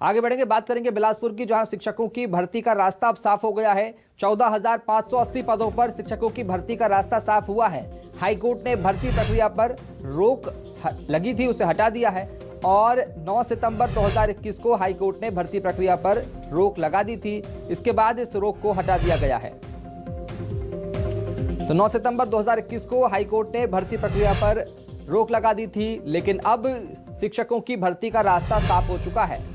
आगे बढ़ेंगे, बात करेंगे बिलासपुर की, जहां शिक्षकों की भर्ती का रास्ता अब साफ हो गया है। 14,580 पदों पर शिक्षकों की भर्ती का रास्ता साफ हुआ है। हाईकोर्ट ने भर्ती प्रक्रिया पर रोक लगी थी, उसे हटा दिया है और 9 सितंबर 2021 को हाईकोर्ट ने भर्ती प्रक्रिया पर रोक लगा दी थी। इसके बाद इस रोक को हटा दिया गया है। तो 9 सितंबर 2021 को हाईकोर्ट ने भर्ती प्रक्रिया पर रोक लगा दी थी, लेकिन अब शिक्षकों की भर्ती का रास्ता साफ हो चुका है।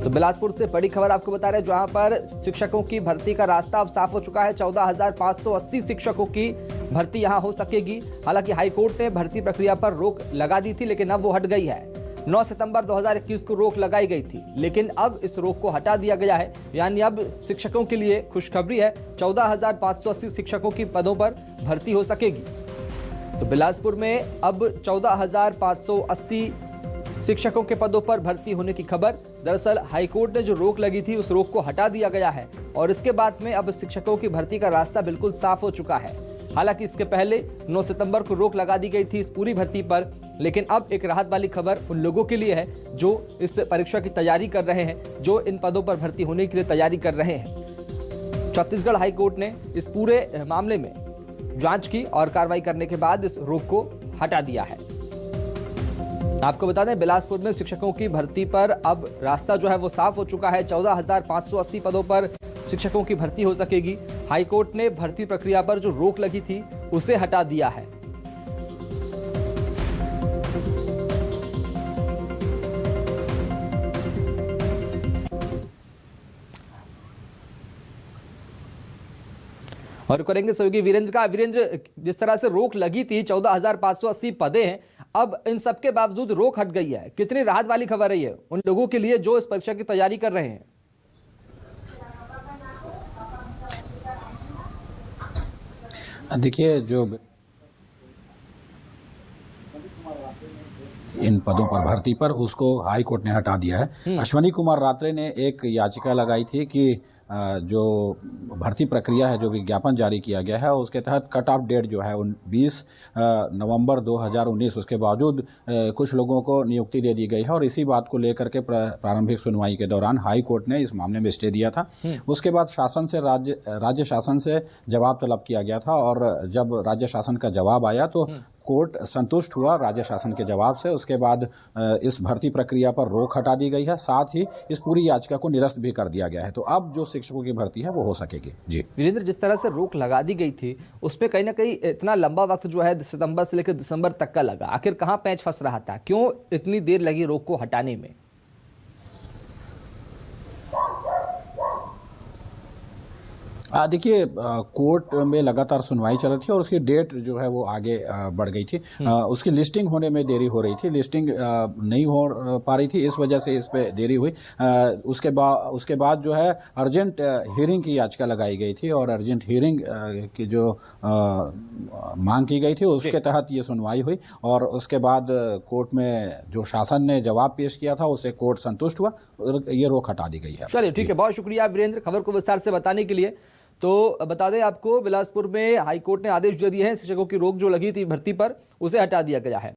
तो बिलासपुर से बड़ी खबर आपको बता रहे हैं, जहां पर शिक्षकों की भर्ती का रास्ता अब साफ हो चुका है। 14,580 शिक्षकों की भर्ती यहां हो सकेगी। हालांकि हाईकोर्ट ने भर्ती प्रक्रिया पर रोक लगा दी थी, लेकिन अब वो हट गई है। 9 सितंबर 2021 को रोक लगाई गई थी, लेकिन अब इस रोक को हटा दिया गया है। यानी अब शिक्षकों के लिए खुशखबरी है, 14,580 शिक्षकों की पदों पर भर्ती हो सकेगी। तो बिलासपुर में अब 14,580 शिक्षकों के पदों पर भर्ती होने की खबर। दरअसल हाईकोर्ट ने जो रोक लगी थी, उस रोक को हटा दिया गया है और इसके बाद में अब शिक्षकों की भर्ती का रास्ता बिल्कुल साफ हो चुका है। हालांकि इसके पहले 9 सितंबर को रोक लगा दी गई थी इस पूरी भर्ती पर, लेकिन अब एक राहत वाली खबर उन लोगों के लिए है जो इस परीक्षा की तैयारी कर रहे हैं, जो इन पदों पर भर्ती होने के लिए तैयारी कर रहे हैं। छत्तीसगढ़ हाईकोर्ट ने इस पूरे मामले में जांच की और कार्रवाई करने के बाद इस रोक को हटा दिया है। आपको बता दें, बिलासपुर में शिक्षकों की भर्ती पर अब रास्ता जो है वो साफ हो चुका है। 14,580 पदों पर शिक्षकों की भर्ती हो सकेगी। हाईकोर्ट ने भर्ती प्रक्रिया पर जो रोक लगी थी, उसे हटा दिया है। और करेंगे सहयोगी वीरेंद्र का। वीरेंद्र, जिस तरह से रोक लगी थी, 14,580 पदे हैं, अब इन सब के बावजूद रोक हट गई है। कितनी राहत वाली खबर है ये उन लोगों के लिए जो इस परीक्षा की तैयारी कर रहे हैं? देखिए, जो इन पदों पर भर्ती पर उसको हाई कोर्ट ने हटा दिया है। अश्वनी कुमार रात्रे ने एक याचिका लगाई थी कि जो भर्ती प्रक्रिया है, जो विज्ञापन जारी किया गया है, उसके तहत कट ऑफ डेट जो है 20 नवंबर 2019, उसके बावजूद कुछ लोगों को नियुक्ति दे दी गई है और इसी बात को लेकर के प्रारंभिक सुनवाई के दौरान हाई कोर्ट ने इस मामले में स्टे दिया था। उसके बाद शासन से राज्य शासन से जवाब तलब किया गया था और जब राज्य शासन का जवाब आया तो कोर्ट संतुष्ट हुआ राज्य शासन के जवाब से। उसके बाद इस भर्ती प्रक्रिया पर रोक हटा दी गई है, साथ ही इस पूरी याचिका को निरस्त भी कर दिया गया है। तो अब जो शिक्षकों की भर्ती है वो हो सकेगी। जी वीरेंद्र, जिस तरह से रोक लगा दी गई थी, उसमें कहीं ना कहीं इतना लंबा वक्त जो है सितंबर से लेकर दिसंबर तक का लगा। आखिर कहाँ पैंच फंस रहा था? क्यों इतनी देर लगी रोक को हटाने में? देखिए, कोर्ट में लगातार सुनवाई चल रही थी और उसकी डेट जो है वो आगे बढ़ गई थी। उसकी लिस्टिंग होने में देरी हो रही थी, लिस्टिंग नहीं हो पा रही थी, इस वजह से इस पे देरी हुई। उसके बाद जो है अर्जेंट हियरिंग की याचिका लगाई गई थी और अर्जेंट हियरिंग की जो मांग की गई थी, उसके तहत ये सुनवाई हुई और उसके बाद कोर्ट में जो शासन ने जवाब पेश किया था उसे कोर्ट संतुष्ट हुआ और ये रोक हटा दी गई है। चलिए, ठीक है, बहुत शुक्रिया वीरेंद्र खबर को विस्तार से बताने के लिए। तो बता दें आपको, बिलासपुर में हाईकोर्ट ने आदेश दे दिए हैं, शिक्षकों की रोक जो लगी थी भर्ती पर, उसे हटा दिया गया है।